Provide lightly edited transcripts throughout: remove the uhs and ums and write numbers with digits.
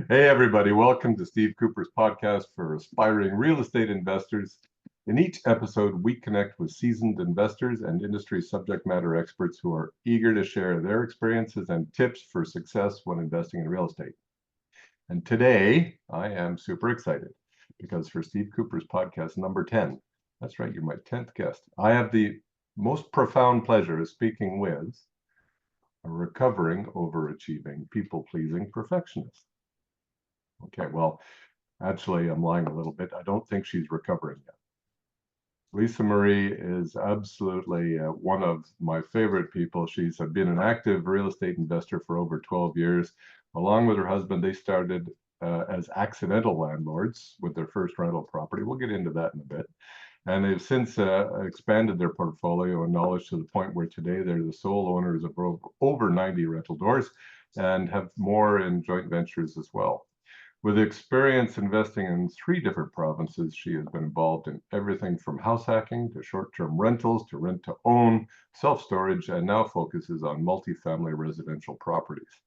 Hey, everybody. Welcome to Steve Couper's podcast for aspiring real estate investors. In each episode, we connect with seasoned investors and industry subject matter experts who are eager to share their experiences and tips for success when investing in real estate. And today, I am super excited because for Steve Couper's podcast number 10, that's right, you're my 10th guest, I have the most profound pleasure of speaking with a recovering, overachieving, people-pleasing perfectionist. Okay, well, actually, I'm lying a little bit. I don't think she's recovering yet. Lisa Marie is absolutely one of my favorite people. She's been an active real estate investor for over 12 years. Along with her husband, they started as accidental landlords with their first rental property. We'll get into that in a bit. And they've since expanded their portfolio and knowledge to the point where today they're the sole owners of over 90 rental doors and have more in joint ventures as well. With experience investing in 3 different provinces, she has been involved in everything from house hacking to short-term rentals to rent-to-own, self-storage, and now focuses on multifamily residential properties.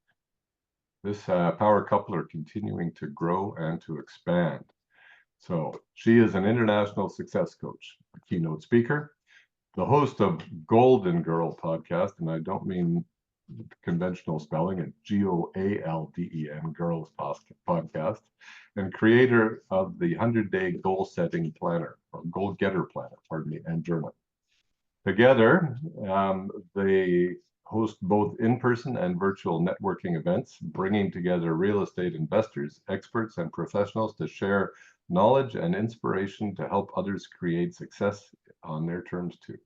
This power couple are continuing to grow and to expand. So she is an international success coach, a keynote speaker, the host of Golden Girl podcast, and I don't mean conventional spelling, it's Golden Girls podcast, and creator of the 100-day goal setting planner, or goal getter planner, pardon me, and journal. Together, they host both in-person and virtual networking events, bringing together real estate investors, experts, and professionals to share knowledge and inspiration to help others create success on their terms too.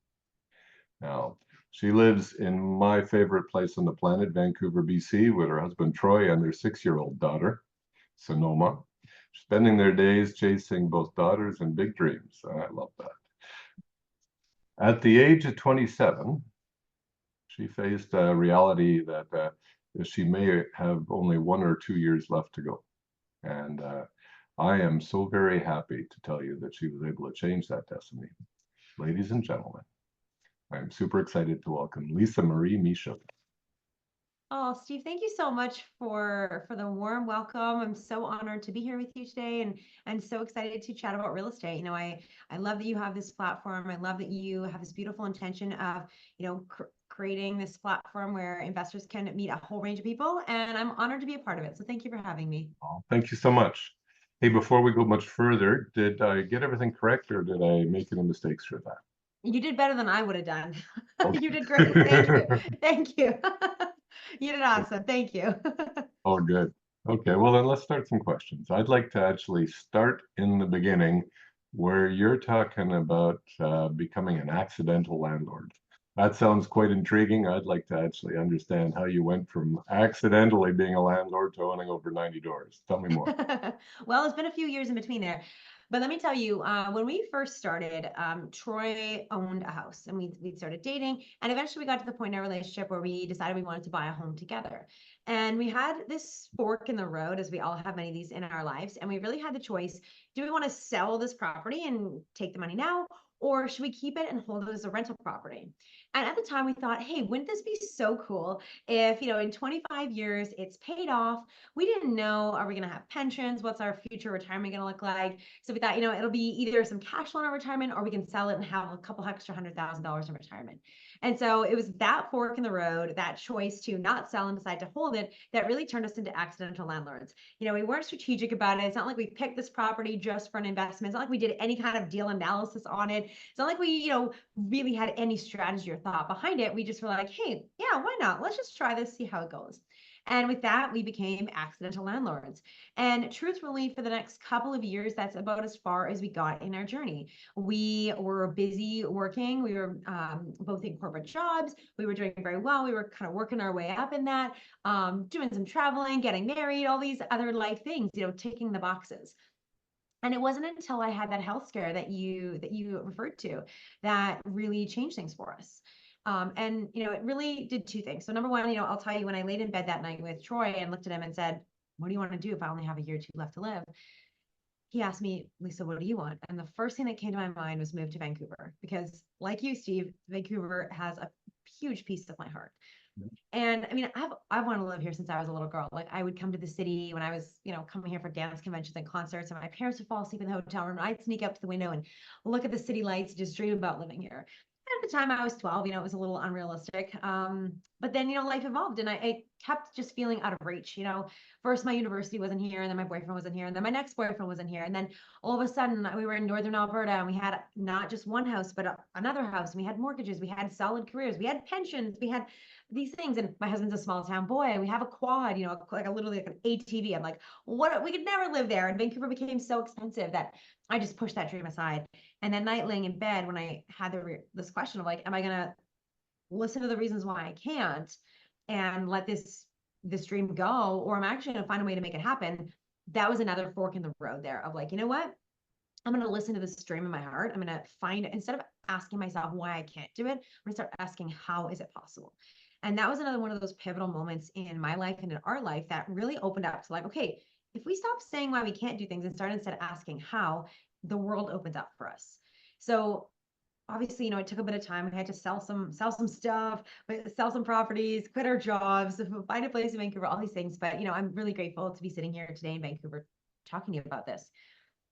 Now, she lives in my favorite place on the planet, Vancouver, BC, with her husband Troy and their 6-year-old daughter, Sonoma, spending their days chasing both daughters and big dreams. I love that. At the age of 27, she faced a reality that she may have only 1 or 2 years left to go. And I am so very happy to tell you that she was able to change that destiny. Ladies and gentlemen, I'm super excited to welcome Lisa Marie Michaud. Oh, Steve, thank you so much for the warm welcome. I'm so honored to be here with you today and so excited to chat about real estate. I love that you have this platform. I love that you have this beautiful intention of, creating this platform where investors can meet a whole range of people, and I'm honored to be a part of it. So thank you for having me. Oh, thank you so much. Hey, before we go much further, did I get everything correct or did I make any mistakes for that? You did better than I would have done. You did great. Thank you. Okay. Thank you. You did awesome. Thank you. Oh, good. Okay, well then let's start some questions. I'd like to actually start in the beginning where you're talking about becoming an accidental landlord. That sounds quite intriguing. I'd like to actually understand how you went from accidentally being a landlord to owning over 90 doors. Tell me more. Well, it's been a few years in between there. But let me tell you, when we first started, Troy owned a house and we started dating. And eventually we got to the point in our relationship where we decided we wanted to buy a home together. And we had this fork in the road, as we all have many of these in our lives. And we really had the choice, do we want to sell this property and take the money now? Or should we keep it and hold it as a rental property? And at the time we thought, hey, wouldn't this be so cool if, in 25 years it's paid off? We didn't know, are we going to have pensions? What's our future retirement going to look like? So we thought, it'll be either some cash flow in our retirement or we can sell it and have a couple extra $100,000 in retirement. And so it was that fork in the road, that choice to not sell and decide to hold it, that really turned us into accidental landlords. We weren't strategic about it. It's not like we picked this property just for an investment. It's not like we did any kind of deal analysis on it. It's not like we, really had any strategy or thought behind it. We just were like, hey, yeah, why not? Let's just try this, see how it goes. And with that, we became accidental landlords. And truthfully, for the next couple of years, that's about as far as we got in our journey. We were busy working. We were both in corporate jobs. We were doing very well. We were kind of working our way up in that, doing some traveling, getting married, all these other life things, ticking the boxes. And it wasn't until I had that health scare that you referred to that really changed things for us. And it really did 2 things. So number one, I'll tell you, when I laid in bed that night with Troy and looked at him and said, what do you want to do if I only have a year or two left to live? He asked me, Lisa, what do you want? And the first thing that came to my mind was move to Vancouver, because like you, Steve, Vancouver has a huge piece of my heart. And I mean, I've wanted to live here since I was a little girl. Like I would come to the city when I was, coming here for dance conventions and concerts, and my parents would fall asleep in the hotel room. And I'd sneak up to the window and look at the city lights, just dream about living here. At the time I was 12, it was a little unrealistic. But then, life evolved and I kept just feeling out of reach. First my university wasn't here, and then my boyfriend wasn't here, and then my next boyfriend wasn't here. And then all of a sudden we were in Northern Alberta and we had not just one house, but another house. And we had mortgages, we had solid careers, we had pensions, we had these things. And my husband's a small town boy, and we have a quad, like literally like an ATV. I'm like, what? We could never live there. And Vancouver became so expensive that I just pushed that dream aside. And that night laying in bed, when I had this question of like, am I gonna listen to the reasons why I can't and let this dream go, or am I actually gonna find a way to make it happen? That was another fork in the road there of like, you know what? I'm gonna listen to this dream in my heart. I'm gonna find, instead of asking myself why I can't do it, I'm gonna start asking how is it possible. And that was another one of those pivotal moments in my life and in our life that really opened up to like, okay, if we stop saying why we can't do things and start instead asking how, the world opens up for us. So obviously, it took a bit of time. We had to sell some stuff, sell some properties, quit our jobs, find a place in Vancouver, all these things. But I'm really grateful to be sitting here today in Vancouver talking to you about this.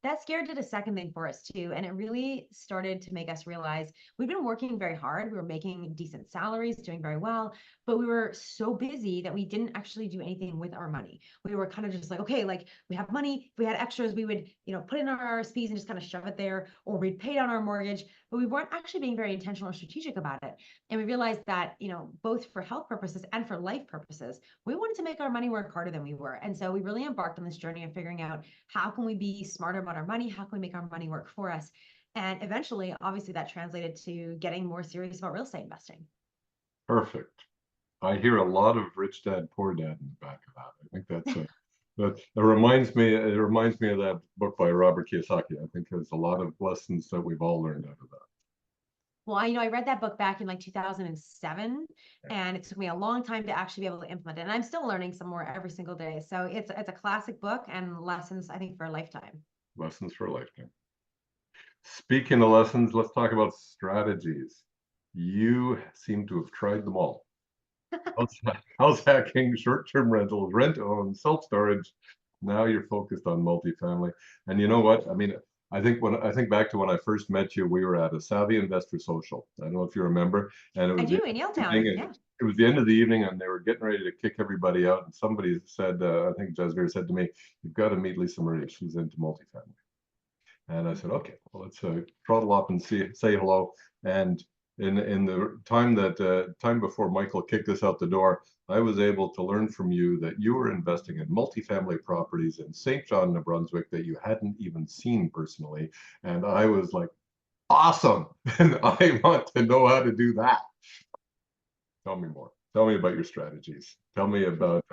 That scare did a second thing for us too. And it really started to make us realize we've been working very hard. We were making decent salaries, doing very well, but we were so busy that we didn't actually do anything with our money. We were kind of just like, okay, like we have money. If we had extras, we would, put in our RSPs and just kind of shove it there, or we'd pay down our mortgage, but we weren't actually being very intentional or strategic about it. And we realized that, both for health purposes and for life purposes, we wanted to make our money work harder than we were. And so we really embarked on this journey of figuring out how can we be smarter about our money? How can we make our money work for us? And eventually, obviously, that translated to getting more serious about real estate investing. Perfect. I hear a lot of Rich Dad Poor Dad in the back of that. I think that's a that reminds me of that book by Robert Kiyosaki. I think there's a lot of lessons that we've all learned out of that. Well, I read that book back in like 2007, and it took me a long time to actually be able to implement it. And I'm still learning some more every single day. So it's a classic book and lessons, I think, for a lifetime. Lessons for a lifetime. Speaking of lessons, let's talk about strategies. You seem to have tried them all. House hacking, short-term rentals, rent-own, self-storage. Now you're focused on multifamily. And you know what? I mean, I think back to when I first met you, we were at a Savvy Investor Social. I don't know if you remember. And it I was do in Yaletown. Yeah. it was the end of the evening, and they were getting ready to kick everybody out. And somebody said, I think Jasmine said to me, "You've got to meet Lisa Marie. She's into multifamily." And I said, okay, well, let's throttle up and say hello. And in the time before Michael kicked us out the door, I was able to learn from you that you were investing in multifamily properties in St. John, New Brunswick that you hadn't even seen personally. And I was like, awesome. And I want to know how to do that. Tell me more. Tell me about your strategies. Tell me about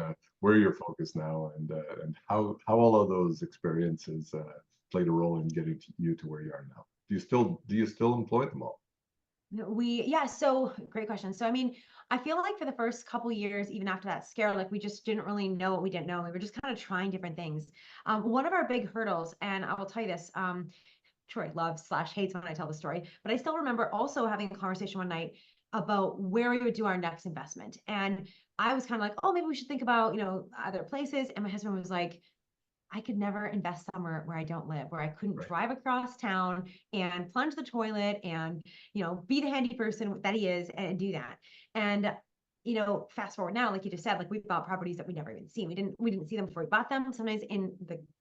where you're focused now, and how all of those experiences played a role in getting you to where you are now. Do you still employ them all? Yeah, so great question. So I mean, I feel like for the first couple years, even after that scare, like we just didn't really know what we didn't know. We were just kind of trying different things. One of our big hurdles, and I will tell you this, Troy loves / hates when I tell the story, but I still remember also having a conversation one night about where we would do our next investment. And I was kind of like, oh, maybe we should think about, other places. And my husband was like, I could never invest somewhere where I don't live, where I couldn't Right. drive across town and plunge the toilet and, be the handy person that he is and do that. And, fast forward now, like you just said, like we bought properties that we never even seen. We didn't see them before we bought them. Sometimes in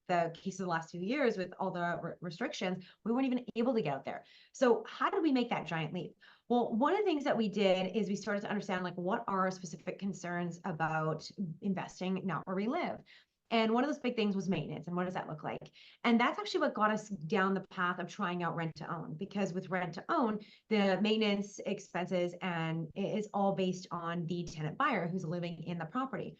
the case of the last few years with all the restrictions, we weren't even able to get out there. So how did we make that giant leap? Well, one of the things that we did is we started to understand like what are our specific concerns about investing not where we live. And one of those big things was maintenance. And what does that look like? And that's actually what got us down the path of trying out rent to own, because with rent to own, the maintenance expenses and it is all based on the tenant buyer who's living in the property.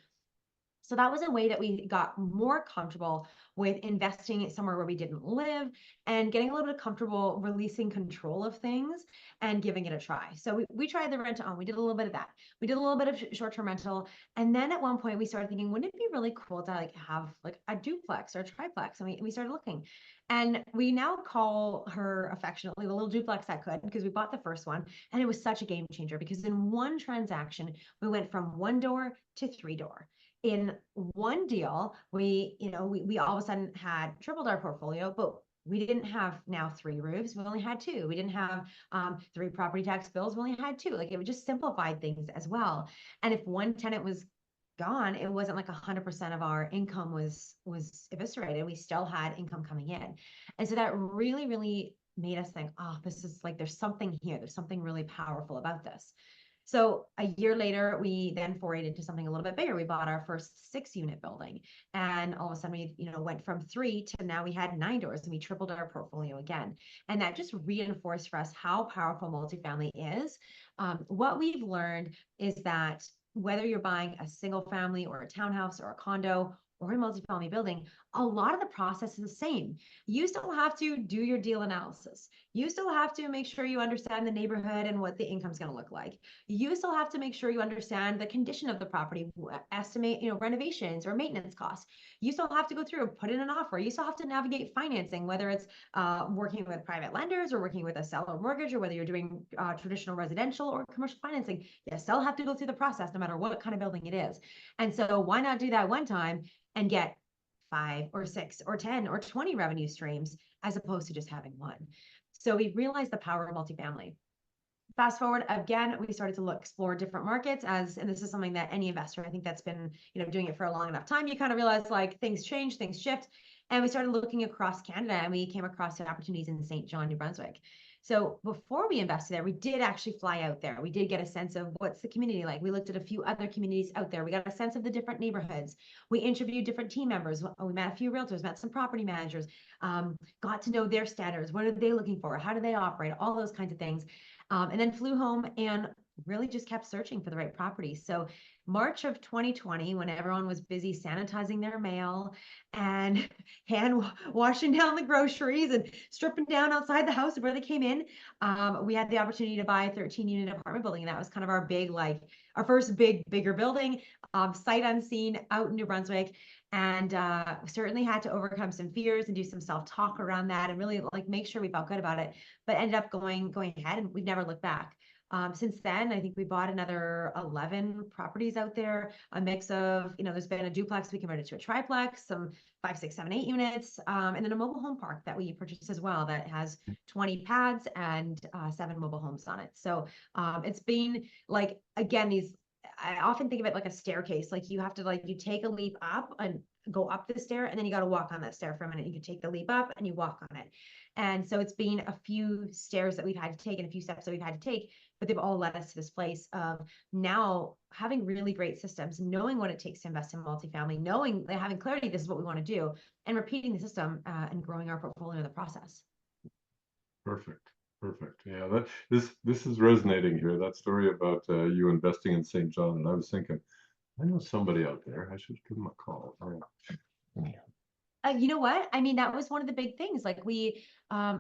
So that was a way that we got more comfortable with investing somewhere where we didn't live and getting a little bit comfortable releasing control of things and giving it a try. So we tried the rent to own. We did a little bit of that. We did a little bit of short-term rental. And then at one point we started thinking, wouldn't it be really cool to like have like a duplex or a triplex? And we started looking. And we now call her affectionately the little duplex that could, because we bought the first one. And it was such a game changer because in one transaction, we went from one door to three door. In one deal, we all of a sudden had tripled our portfolio, but we didn't have now three roofs. We only had two. We didn't have three property tax bills. We only had two. Like it just simplified things as well. And if one tenant was gone, it wasn't like 100% of our income was eviscerated. We still had income coming in. And so that really, really made us think, oh, this is like, there's something here. There's something really powerful about this. So a year later, we then forayed into something a little bit bigger. We bought our first 6-unit building, and all of a sudden we, went from 3 to now we had 9 doors, and we tripled our portfolio again. And that just reinforced for us how powerful multifamily is. What we've learned is that whether you're buying a single family or a townhouse or a condo or a multifamily building, a lot of the process is the same. You still have to do your deal analysis. You still have to make sure you understand the neighborhood and what the income's going to look like. You still have to make sure you understand the condition of the property, estimate, renovations or maintenance costs. You still have to go through, put in an offer. You still have to navigate financing, whether it's working with private lenders or working with a seller mortgage, or whether you're doing traditional residential or commercial financing. You still have to go through the process no matter what kind of building it is. And so why not do that one time and get 5 or 6 or 10 or 20 revenue streams as opposed to just having one? So we realized the power of multifamily. Fast forward again, we started to explore different markets and this is something that any investor, I think that's been, doing it for a long enough time, you kind of realize like things change, things shift. And we started looking across Canada and we came across opportunities in St. John, New Brunswick. So before we invested there, we did actually fly out there. We did get a sense of what's the community like. We looked at a few other communities out there. We got a sense of the different neighborhoods. We interviewed different team members. We met a few realtors, met some property managers, got to know their standards. What are they looking for? How do they operate? All those kinds of things. And then flew home and really just kept searching for the right property. So March of 2020, when everyone was busy sanitizing their mail and hand washing down the groceries and stripping down outside the house where they came in, we had the opportunity to buy a 13-unit apartment building. And that was kind of our big, like our first bigger building, sight unseen out in New Brunswick. And certainly had to overcome some fears and do some self-talk around that and really like make sure we felt good about it, but ended up going ahead and we've never looked back. Since then, I think we bought another 11 properties out there, a mix of, there's been a duplex we converted to a triplex, some 5, 6, 7, 8 units, and then a mobile home park that we purchased as well that has 20 pads and 7 mobile homes on it. So it's been like, again, I often think of it like a staircase. Like you have to you take a leap up and go up the stair, and then you got to walk on that stair for a minute. You can take the leap up and you walk on it. And so it's been a few stairs that we've had to take and a few steps that we've had to take, but they've all led us to this place of now having really great systems, knowing what it takes to invest in multifamily, having clarity, this is what we want to do, and repeating the system and growing our portfolio in the process. Perfect. Yeah, this is resonating here. That story about you investing in St. John, and I was thinking, I know somebody out there. I should give them a call. You know what? I mean, that was one of the big things. Like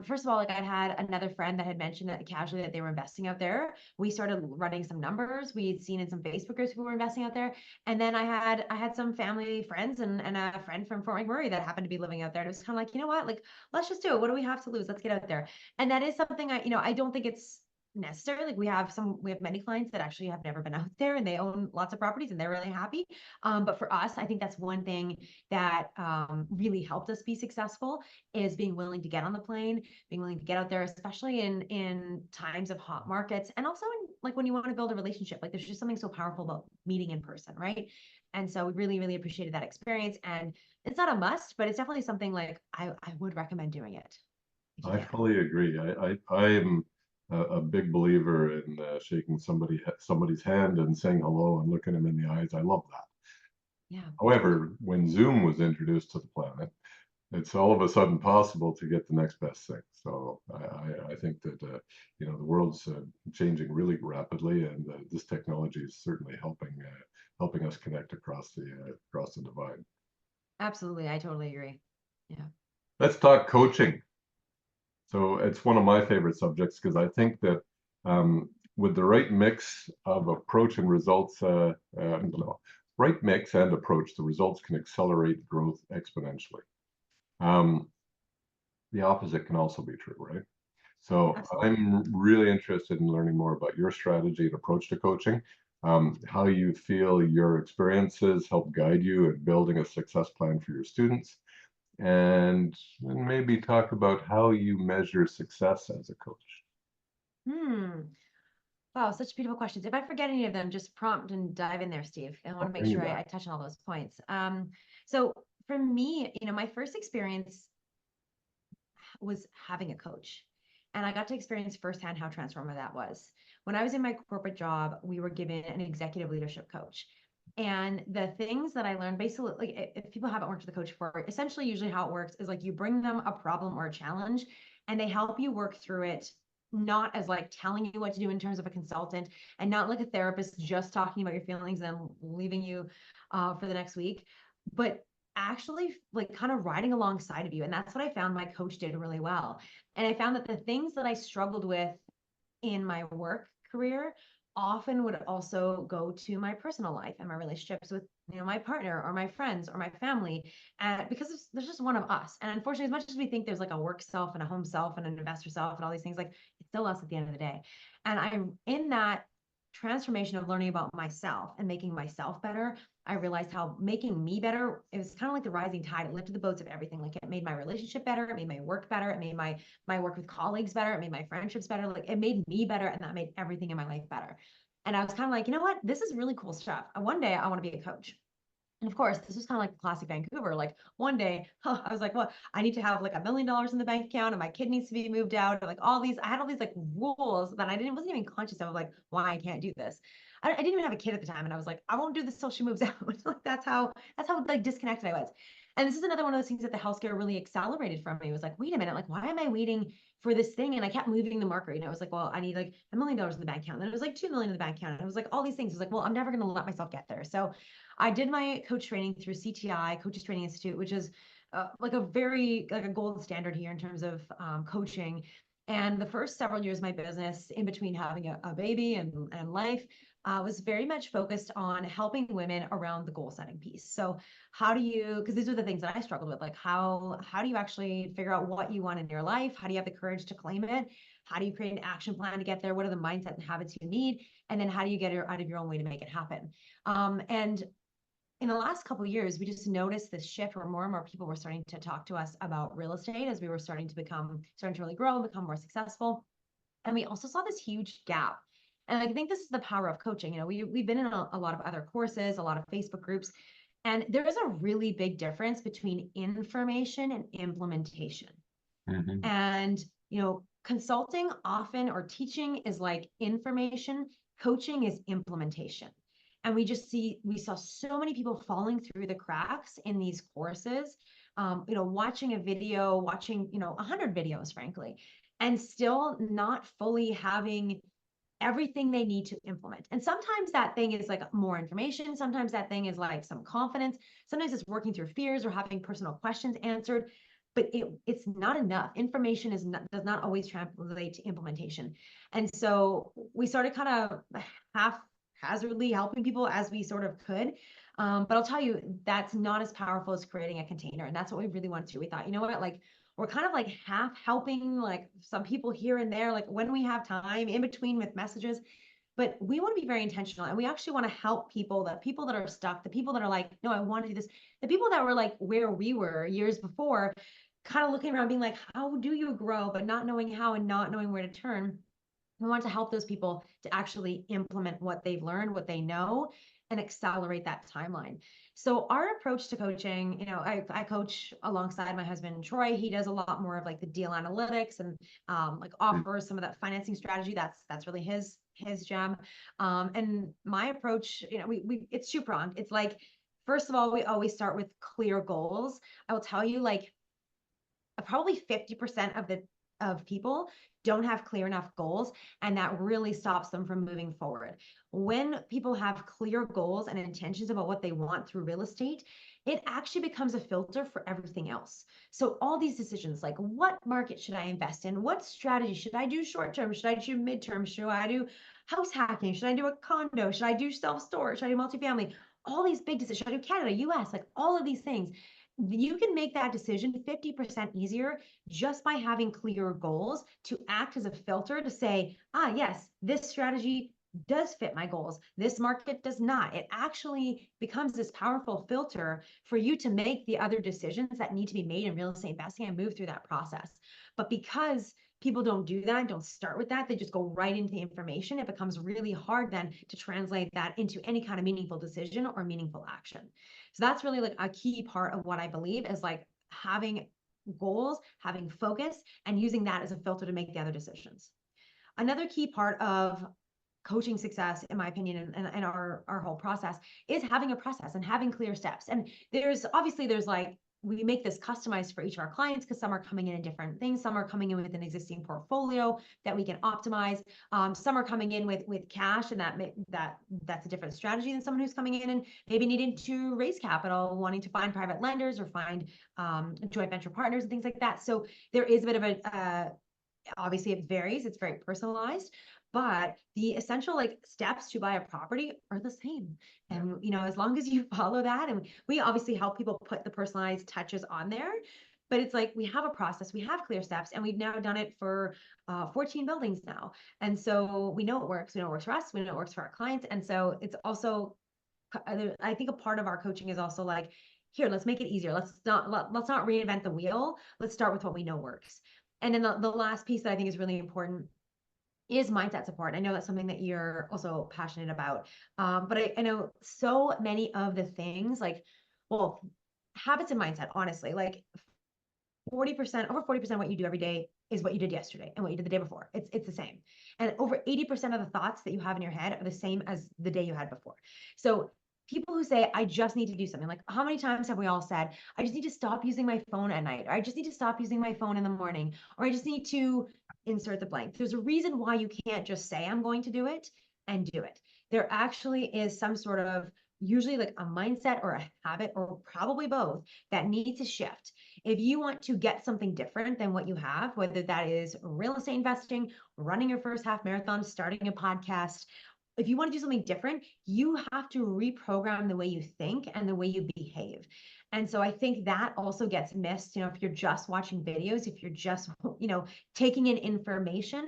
first of all, like I had another friend that had mentioned that casually that they were investing out there. We started running some numbers. We had seen in some Facebook groups who were investing out there. And then I had some family friends and a friend from Fort McMurray that happened to be living out there. And it was kind of like, you know what? Like, let's just do it. What do we have to lose? Let's get out there. And that is something I don't think it's necessary. Like we have many clients that actually have never been out there and they own lots of properties and they're really happy. But for us, I think that's one thing that really helped us be successful is being willing to get on the plane, being willing to get out there, especially in times of hot markets, and also in like when you want to build a relationship. Like there's just something so powerful about meeting in person, right? And so we really, really appreciated that experience. And it's not a must, but it's definitely something like I would recommend doing it. I fully agree. I am a big believer in shaking somebody's hand and saying hello and looking them in the eyes. I love that. Yeah. However, when Zoom was introduced to the planet, it's all of a sudden possible to get the next best thing. So I think that the world's changing really rapidly, and this technology is certainly helping helping us connect across the divide. Absolutely. I totally agree. Yeah. Let's talk coaching. So it's one of my favorite subjects because I think that with the right mix of approach and results, right mix and approach, the results can accelerate growth exponentially. The opposite can also be true, right? So Absolutely. I'm really interested in learning more about your strategy and approach to coaching, how you feel your experiences help guide you in building a success plan for your students, and maybe talk about how you measure success as a coach. Hmm. Wow, such beautiful questions. If I forget any of them, just prompt and dive in there, Steve. I want I'll to make bring you sure back. I touch on all those points. So for me, my first experience was having a coach. And I got to experience firsthand how transformative that was. When I was in my corporate job, we were given an executive leadership coach. And the things that I learned, basically, like if people haven't worked with a coach before, essentially, usually how it works is like you bring them a problem or a challenge, and they help you work through it, not as like telling you what to do in terms of a consultant, and not like a therapist just talking about your feelings and leaving you for the next week, but actually like kind of riding alongside of you. And that's what I found my coach did really well. And I found that the things that I struggled with in my work career often would also go to my personal life and my relationships with my partner or my friends or my family, and because there's just one of us. And unfortunately, as much as we think there's like a work self and a home self and an investor self and all these things, like it's still us at the end of the day. And I'm in that transformation of learning about myself and making myself better. I realized how making me better, it was kind of like the rising tide. It lifted the boats of everything. Like it made my relationship better, it made my work better, it made my work with colleagues better, it made my friendships better. Like it made me better, and that made everything in my life better. And I was kind of like, you know what? This is really cool stuff. One day I want to be a coach. And of course, this was kind of like the classic Vancouver. Like one day, I was like, well, I need to have like $1 million in the bank account, and my kid needs to be moved out. Like all these, I had all these like rules that wasn't even conscious of, like why I can't do this. I didn't even have a kid at the time, and I was like, I won't do this till she moves out. Like that's how like disconnected I was. And this is another one of those things that the healthcare really accelerated from me. It was like, wait a minute, like why am I waiting for this thing? And I kept moving the marker. It was like, well, I need like $1 million in the bank account. And then it was like 2 million in the bank account. And it was like all these things. It was like, well, I'm never going to let myself get there. So I did my coach training through CTI, Coaches Training Institute, which is like a gold standard here in terms of coaching. And the first several years of my business, in between having a baby and life, was very much focused on helping women around the goal setting piece. So how do you, because these are the things that I struggled with, like how do you actually figure out what you want in your life? How do you have the courage to claim it? How do you create an action plan to get there? What are the mindset and habits you need? And then how do you get it out of your own way to make it happen? And in the last couple of years, we just noticed this shift where more and more people were starting to talk to us about real estate as we were starting to really grow and become more successful. And we also saw this huge gap. And I think this is the power of coaching. We've been in a lot of other courses, a lot of Facebook groups, and there is a really big difference between information and implementation. Mhm. And, consulting often or teaching is like information, coaching is implementation. And we saw so many people falling through the cracks in these courses, watching a video, watching, 100 videos, frankly, and still not fully having everything they need to implement. And sometimes that thing is like more information. Sometimes that thing is like some confidence. Sometimes it's working through fears or having personal questions answered, but it's not enough. Information does not always translate to implementation. And so we started kind of haphazardly helping people as we sort of could. But I'll tell you, that's not as powerful as creating a container. And that's what we really wanted to do. We thought, you know what, like we're kind of like half helping like some people here and there, like when we have time in between with messages, but we want to be very intentional, and we actually want to help people, the people that are stuck, the people that are like, no, I want to do this, the people that were like where we were years before, kind of looking around being like, how do you grow, but not knowing how and not knowing where to turn. We want to help those people to actually implement what they've learned, what they know, and accelerate that timeline. So our approach to coaching, I coach alongside my husband, Troy. He does a lot more of like the deal analytics and like offers some of that financing strategy. That's really his gem. And my approach, we it's two-pronged. It's like, first of all, we always start with clear goals. I will tell you, like probably 50% of people don't have clear enough goals, and that really stops them from moving forward. When people have clear goals and intentions about what they want through real estate, it actually becomes a filter for everything else. So all these decisions, like what market should I invest in? What strategy should I do short term? Should I do midterm? Should I do house hacking? Should I do a condo? Should I do self-storage? Should I do multifamily? All these big decisions. Should I do Canada, US, like all of these things. You can make that decision 50% easier just by having clear goals to act as a filter to say, yes, this strategy does fit my goals. This market does not. It actually becomes this powerful filter for you to make the other decisions that need to be made in real estate investing and move through that process. But because people don't do that, don't start with that, they just go right into the information, it becomes really hard then to translate that into any kind of meaningful decision or meaningful action. So that's really like a key part of what I believe is like having goals, having focus, and using that as a filter to make the other decisions. Another key part of coaching success, in my opinion, and our whole process is having a process and having clear steps. And there's like, we make this customized for each of our clients because some are coming in different things. Some are coming in with an existing portfolio that we can optimize. Some are coming in with cash, and that's a different strategy than someone who's coming in and maybe needing to raise capital, wanting to find private lenders or find joint venture partners and things like that. So there is a bit of a obviously it varies. It's very personalized, but the essential like steps to buy a property are the same. And as long as you follow that, and we obviously help people put the personalized touches on there, but it's like we have a process, we have clear steps, and we've now done it for 14 buildings now. And so we know it works. We know it works for us. We know it works for our clients. And so it's also, I think a part of our coaching is also like, here, let's make it easier. Let's not reinvent the wheel. Let's start with what we know works. And then the last piece that I think is really important is mindset support. I know that's something that you're also passionate about. But I know so many of the things like, well, habits and mindset, honestly, like 40%, over 40% what you do every day is what you did yesterday and what you did the day before. It's the same. And over 80% of the thoughts that you have in your head are the same as the day you had before. So people who say, I just need to do something, like how many times have we all said, I just need to stop using my phone at night, or I just need to stop using my phone in the morning, or I just need to insert the blank. There's a reason why you can't just say, I'm going to do it and do it. There actually is some sort of usually like a mindset or a habit, or probably both, that needs to shift. If you want to get something different than what you have, whether that is real estate investing, running your first half marathon, starting a podcast, if you want to do something different, you have to reprogram the way you think and the way you behave. And so I think that also gets missed, if you're just watching videos, if you're just, taking in information,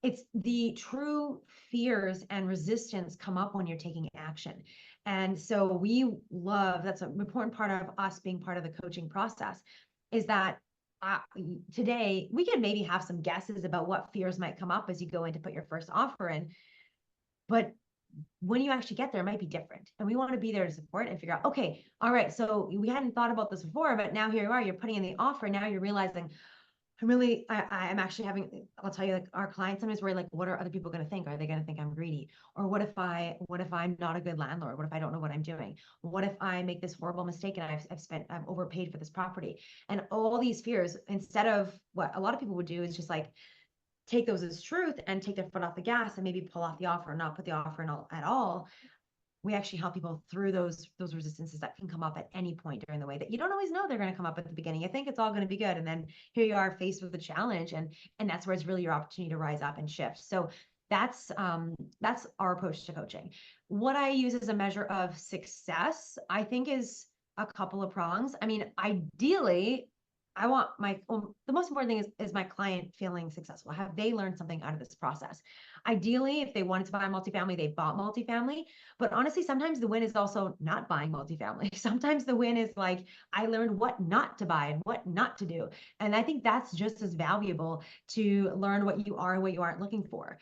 it's the true fears and resistance come up when you're taking action. And so that's an important part of us being part of the coaching process, is that today we can maybe have some guesses about what fears might come up as you go in to put your first offer in. But when you actually get there, it might be different. And we want to be there to support and figure out, okay, all right, so we hadn't thought about this before, but now here you are, you're putting in the offer. Now you're realizing, I'm actually having, I'll tell you, like our clients sometimes worry, like, what are other people going to think? Are they going to think I'm greedy? Or what if I'm not a good landlord? What if I don't know what I'm doing? What if I make this horrible mistake and I've overpaid for this property? And all these fears, instead of what a lot of people would do is just like, take those as truth and take their foot off the gas and maybe pull off the offer, not put the offer in at all. We actually help people through those resistances that can come up at any point during the way that you don't always know they're going to come up at the beginning. You think it's all going to be good, and then here you are faced with a challenge, and that's where it's really your opportunity to rise up and shift. So that's our approach to coaching. What I use as a measure of success, I think, is a couple of prongs. I mean, ideally, I want the most important thing is my client feeling successful. Have they learned something out of this process? Ideally, if they wanted to buy multifamily, they bought multifamily. But honestly, sometimes the win is also not buying multifamily. Sometimes the win is like, I learned what not to buy and what not to do. And I think that's just as valuable, to learn what you are and what you aren't looking for.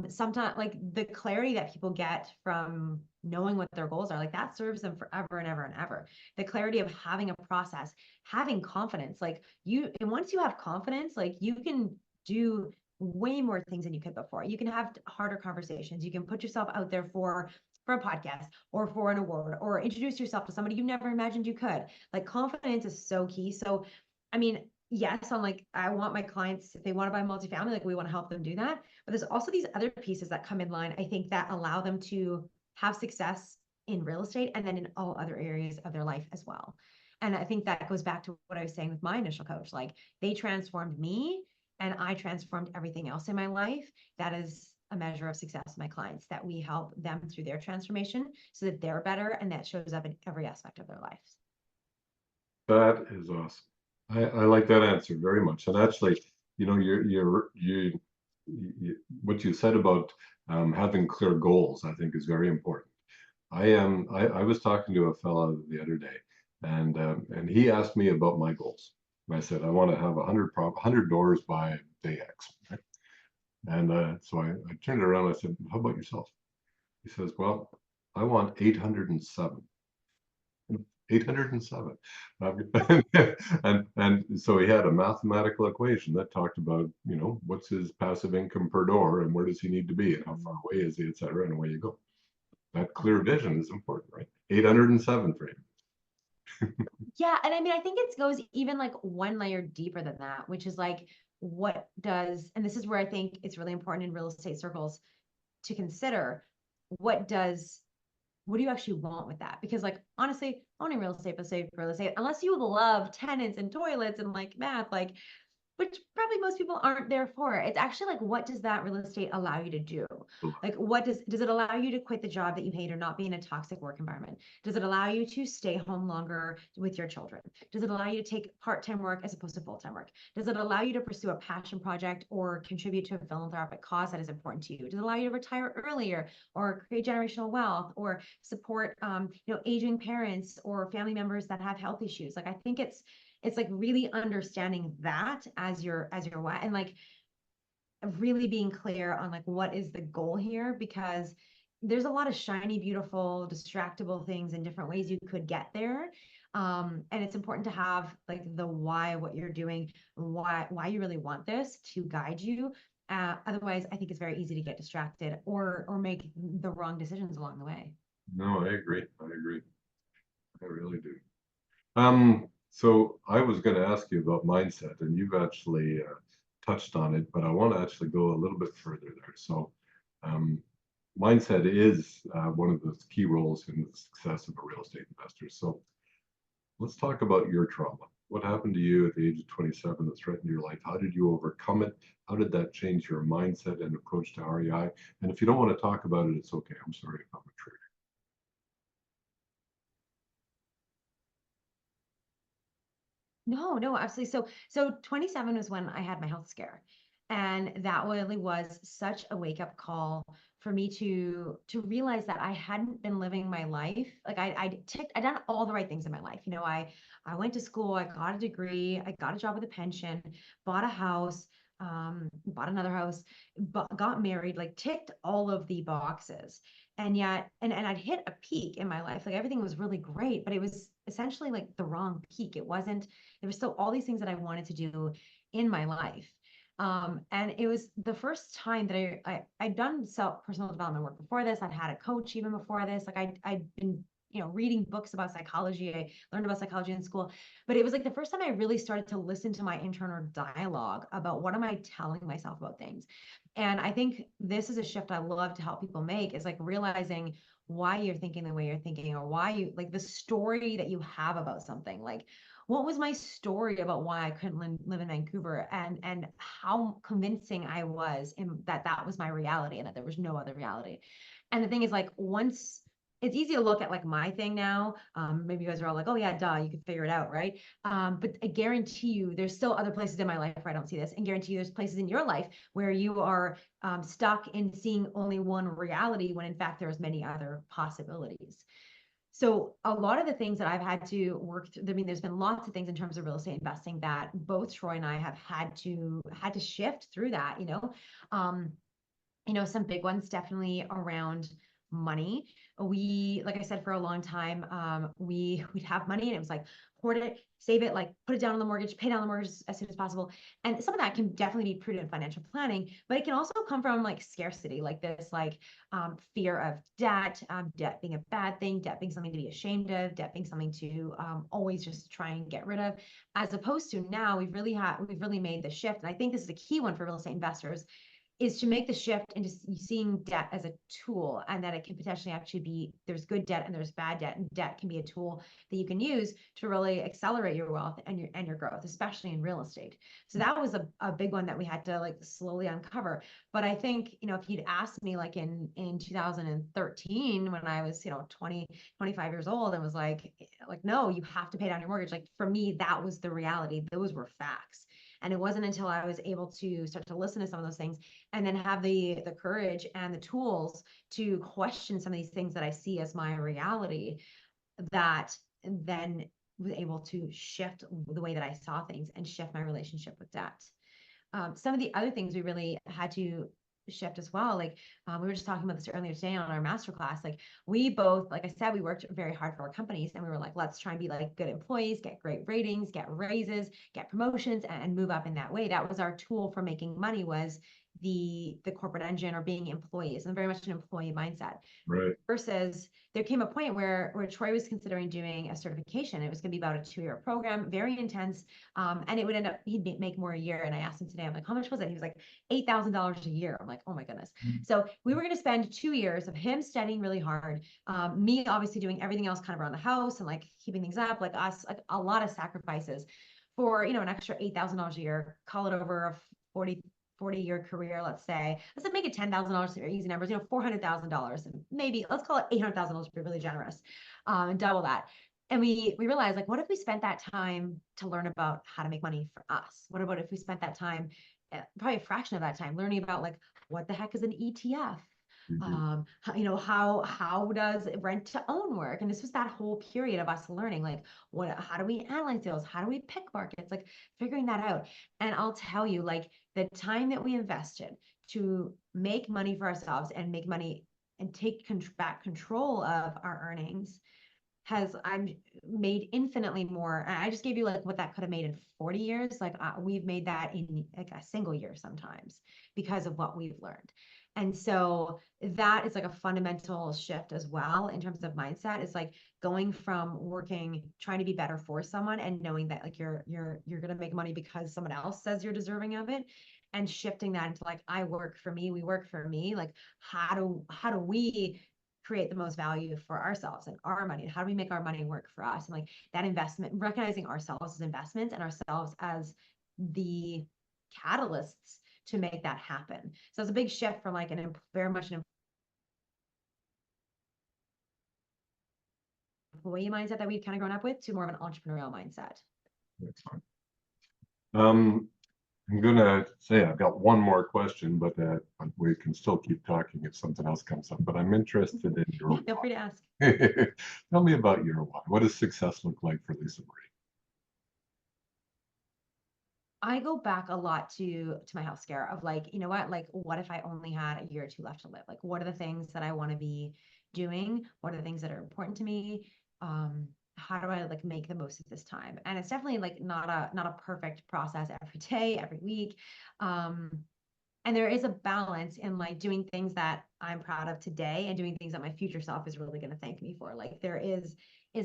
Sometimes like the clarity that people get from knowing what their goals are, like that serves them forever and ever and ever. The clarity of having a process, having confidence, and once you have confidence, like you can do way more things than you could before. You can have harder conversations. You can put yourself out there for a podcast or for an award, or introduce yourself to somebody you never imagined you could. Like confidence is so key. So, I mean, yes, on like, I want my clients, if they want to buy multifamily, like we want to help them do that. But there's also these other pieces that come in line, I think, that allow them to have success in real estate and then in all other areas of their life as well. And I think that goes back to what I was saying with my initial coach. Like, they transformed me and I transformed everything else in my life. That is a measure of success with my clients, that we help them through their transformation so that they're better, and that shows up in every aspect of their lives. That is awesome. I like that answer very much. And actually, what you said about having clear goals, I think is very important. I was talking to a fellow the other day, and he asked me about my goals. And I said I want to have 100 doors by day X. Right? And so I turned it around. I said, "How about yourself?" He says, "Well, I want 807." 807. And so he had a mathematical equation that talked about, what's his passive income per door and where does he need to be and how far away is he, et cetera, and away you go. That clear vision is important, right? 807 for him. Yeah, and I mean, I think it goes even like one layer deeper than that, which is like, what does, and this is where I think it's really important in real estate circles to consider, what does, what do you actually want with that? Because like, honestly, owning real estate, real estate, unless you love tenants and toilets and like math, like, which probably most people aren't there for. It's actually like, what does that real estate allow you to do? Like, what does it allow you to quit the job that you hate or not be in a toxic work environment? Does it allow you to stay home longer with your children? Does it allow you to take part-time work as opposed to full-time work? Does it allow you to pursue a passion project or contribute to a philanthropic cause that is important to you? Does it allow you to retire earlier or create generational wealth or support aging parents or family members that have health issues? Like, I think it's like really understanding that as your why, and like really being clear on like, what is the goal here? Because there's a lot of shiny, beautiful, distractible things and different ways you could get there. And it's important to have like the why, what you're doing, why you really want this to guide you. Otherwise, I think it's very easy to get distracted or make the wrong decisions along the way. No, I agree. I agree. I really do. So I was going to ask you about mindset, and you've actually touched on it, but I want to actually go a little bit further there. So, um, mindset is one of the key roles in the success of a real estate investor. So, let's talk about your trauma. What happened to you at the age of 27 that threatened your life? How did you overcome it? How did that change your mindset and approach to REI? And if you don't want to talk about it, it's okay. I'm sorry if I'm a trigger. No, absolutely. So 27 was when I had my health scare. And that really was such a wake-up call for me to realize that I hadn't been living my life. Like, I'd done all the right things in my life. I went to school, I got a degree, I got a job with a pension, bought a house, bought another house, got married, like ticked all of the boxes. And yet, and I'd hit a peak in my life. Like, everything was really great, but it was essentially like the wrong peak. It wasn't, there were still all these things that I wanted to do in my life. And it was the first time that I'd done self personal development work before this. I'd had a coach even before this. Like, I'd been, reading books about psychology. I learned about psychology in school, but it was like the first time I really started to listen to my internal dialogue about, what am I telling myself about things? And I think this is a shift I love to help people make, is like realizing why you're thinking the way you're thinking, or why you, like, the story that you have about something. Like, what was my story about why I couldn't live in Vancouver, and how convincing I was in that was my reality and that there was no other reality. And the thing is, like, once it's easy to look at like my thing now. Maybe you guys are all like, oh yeah, duh, you could figure it out, right? But I guarantee you there's still other places in my life where I don't see this, and guarantee you there's places in your life where you are stuck in seeing only one reality when in fact there's many other possibilities. So a lot of the things that I've had to work through, I mean, there's been lots of things in terms of real estate investing that both Troy and I have had to shift through that. Some big ones definitely around money. we, like I said, for a long time, we'd have money and it was like, hoard it, save it, like put it down on the mortgage, pay down the mortgage as soon as possible. And some of that can definitely be prudent financial planning, but it can also come from like scarcity, like this, like fear of debt, debt being a bad thing, debt being something to be ashamed of, debt being something to always just try and get rid of, as opposed to now we've really made the shift. And I think this is a key one for real estate investors, is to make the shift into seeing debt as a tool, and that it can potentially actually be, there's good debt and there's bad debt, and debt can be a tool that you can use to really accelerate your wealth and your growth, especially in real estate. So that was a big one that we had to like slowly uncover. But I think, if you'd asked me like in 2013 when I was, 20, 25 years old, and was like, no, you have to pay down your mortgage. Like for me, that was the reality. Those were facts. And it wasn't until I was able to start to listen to some of those things and then have the courage and the tools to question some of these things that I see as my reality, that then was able to shift the way that I saw things and shift my relationship with debt. Some of the other things we really had to shift as well, like we were just talking about this earlier today on our masterclass. Like we both, like I said, we worked very hard for our companies, and we were like, let's try and be like good employees, get great ratings, get raises, get promotions, and move up in that way. That was our tool for making money, was the corporate engine, or being employees, and very much an employee mindset. Right. Versus there came a point where Troy was considering doing a certification. It was going to be about a 2-year program, very intense, and it would end up, he'd make more a year. And I asked him today, I'm like, how much was it? He was like $8,000 a year. I'm like, oh my goodness. So we were going to spend 2 years of him studying really hard, me obviously doing everything else kind of around the house and like keeping things up, like us, like a lot of sacrifices for an extra $8,000 a year. Call it over a 40-year career, let's say. Let's make it $10,000 for easy numbers, $400,000, and maybe let's call it $800,000 to be really generous, and double that. And we realized, like, what if we spent that time to learn about how to make money for us? What about if we spent that time, probably a fraction of that time, learning about like what the heck is an ETF? How does rent to own work? And this was that whole period of us learning, like, how do we analyze deals? How do we pick markets? Like figuring that out. And I'll tell you, like the time that we invested to make money for ourselves and make money and take back control of our earnings I'm made infinitely more. I just gave you like what that could have made in 40 years. Like we've made that in like a single year sometimes because of what we've learned. And so that is like a fundamental shift as well in terms of mindset. It's like going from working, trying to be better for someone, and knowing that like you're going to make money because someone else says you're deserving of it, and shifting that into like, I work for me, we work for me. Like how do we create the most value for ourselves and our money? And how do we make our money work for us? And like that investment, recognizing ourselves as investments and ourselves as the catalysts to make that happen. So it's a big shift from like very much an employee mindset that we'd kind of grown up with to more of an entrepreneurial mindset. Excellent. I'm gonna say I've got one more question, but we can still keep talking if something else comes up. But I'm interested in your Feel free to ask. Tell me about your why. What does success look like for Lisa Marie? I go back a lot to my health scare of like, what if I only had a year or two left to live? Like, what are the things that I want to be doing? What are the things that are important to me? How do I like make the most of this time? And it's definitely like not a perfect process every day, every week. And there is a balance in like doing things that I'm proud of today and doing things that my future self is really going to thank me for. Like there is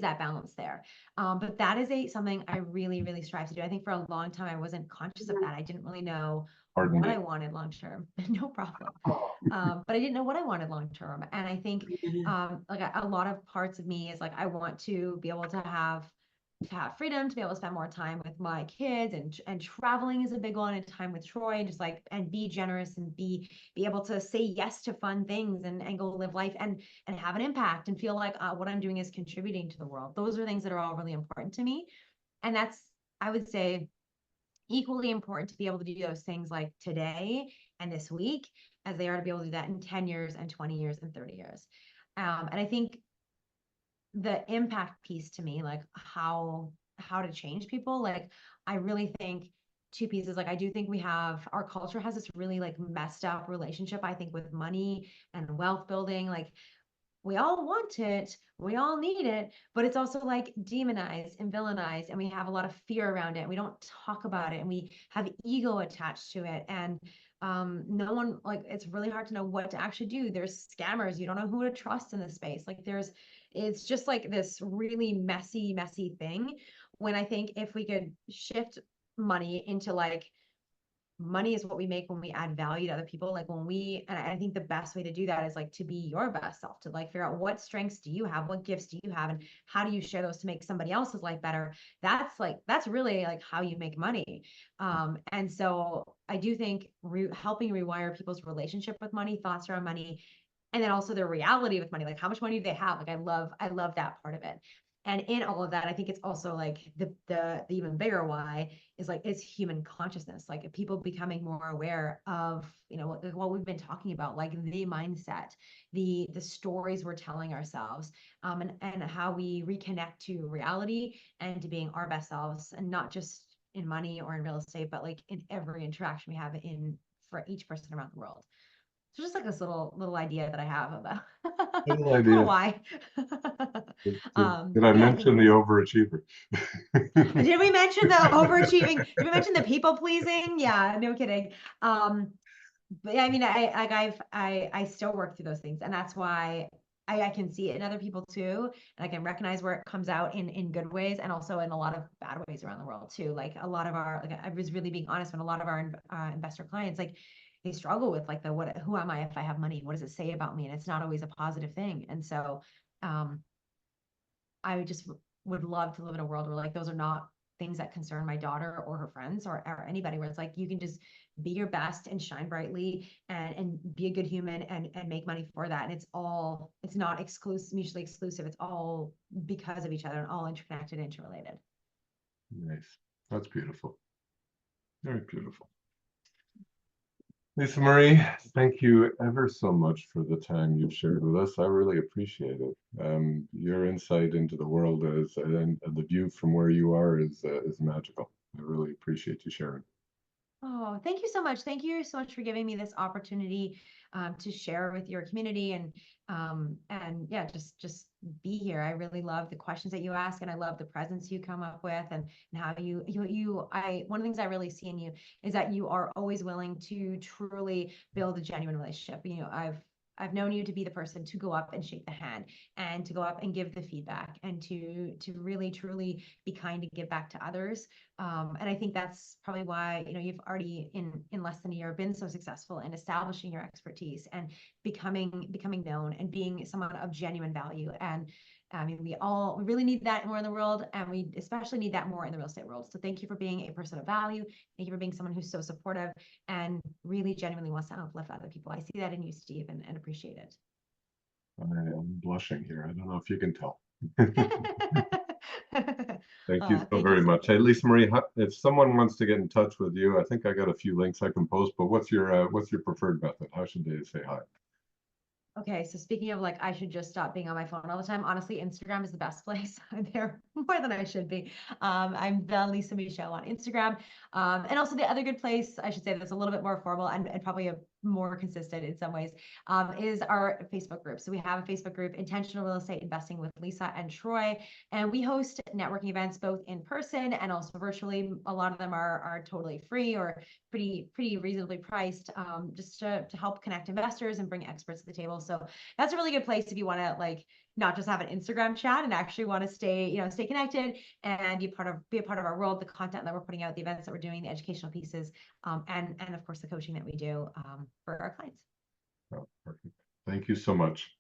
that balance there. But that is something I really, really strive to do. I think for a long time, I wasn't conscious of that. I didn't really know what I wanted long term. No problem. But I didn't know what I wanted long term. And I think like a lot of parts of me is like, I want to be able to have freedom to be able to spend more time with my kids, and traveling is a big one, and time with Troy, and just like, and be generous and be able to say yes to fun things, and go live life and have an impact and feel like what I'm doing is contributing to the world. Those are things that are all really important to me. And that's, I would say, equally important to be able to do those things like today and this week as they are to be able to do that in 10 years and 20 years and 30 years. And I think the impact piece to me, like how to change people, like I really think two pieces. Like I do think our culture has this really like messed up relationship, I think, with money and wealth building. Like we all want it, we all need it, but it's also like demonized and villainized, and we have a lot of fear around it. We don't talk about it, and we have ego attached to it. And no one, like, it's really hard to know what to actually do. There's scammers, you don't know who to trust in this space. Like it's just like this really messy thing. When I think if we could shift money into like, money is what we make when we add value to other people. Like when we, and I think the best way to do that is like to be your best self, to like figure out what strengths do you have, what gifts do you have, and how do you share those to make somebody else's life better. That's really like how you make money. And so I do think helping rewire people's relationship with money, thoughts around money, and then also their reality with money, like how much money do they have? Like I love that part of it. And in all of that, I think it's also like the even bigger why is like it's human consciousness, like people becoming more aware of, you know, what we've been talking about, like the mindset, the stories we're telling ourselves, and how we reconnect to reality and to being our best selves, and not just in money or in real estate, but like in every interaction we have in for each person around the world. So just like this little idea that I have about I Little don't know idea. why. Did I But yeah, I think mention the overachiever? did we mention the overachieving? Did we mention the people pleasing? Yeah, no kidding. But yeah, I mean, I still work through those things, and that's why I can see it in other people too, and I can recognize where it comes out in good ways, and also in a lot of bad ways around the world too. Like a lot of our, like I was really being honest, when a lot of our investor clients, like they struggle with like the what, who am I if I have money? What does it say about me? And it's not always a positive thing. And so, um, I just would love to live in a world where like those are not things that concern my daughter or her friends or anybody, where it's like you can just be your best and shine brightly and be a good human and make money for that. And it's not exclusive, mutually exclusive. It's all because of each other and all interconnected, interrelated. Nice. That's beautiful. Very beautiful. Lisa Marie, thank you ever so much for the time you've shared with us. I really appreciate it. Your insight into the world and the view from where you are is magical. I really appreciate you sharing. Oh, thank you so much. Thank you so much for giving me this opportunity to share with your community and yeah, just be here. I really love the questions that you ask, and I love the presence you come up with, and how I one of the things I really see in you is that you are always willing to truly build a genuine relationship. You know, I've known you to be the person to go up and shake the hand, and to go up and give the feedback, and to really truly be kind and give back to others. And I think that's probably why, you know, you've already in less than a year been so successful in establishing your expertise and becoming known and being someone of genuine value. And I mean, we really need that more in the world, and we especially need that more in the real estate world. So thank you for being a person of value. Thank you for being someone who's so supportive and really genuinely wants to uplift other people. I see that in you, Steve, and appreciate it. I am blushing here. I don't know if you can tell. Thank you so Thank you very so much. Hey, Lisa Marie, if someone wants to get in touch with you, I think I got a few links I can post, but what's your preferred method? How should they say hi? Okay, so speaking of like, I should just stop being on my phone all the time. Honestly, Instagram is the best place. I'm there more than I should be. I'm the Lisa Michaud on Instagram. And also the other good place, I should say, that's a little bit more formal and probably more consistent in some ways, is our Facebook group. So we have a Facebook group, Intentional Real Estate Investing with Lisa and Troy, and we host networking events both in person and also virtually. A lot of them are totally free or pretty reasonably priced, just to help connect investors and bring experts to the table. So that's a really good place if you want to like not just have an Instagram chat and actually want to stay connected and be a part of our world, the content that we're putting out, the events that we're doing, the educational pieces, and of course the coaching that we do for our clients. Oh, perfect. Thank you so much.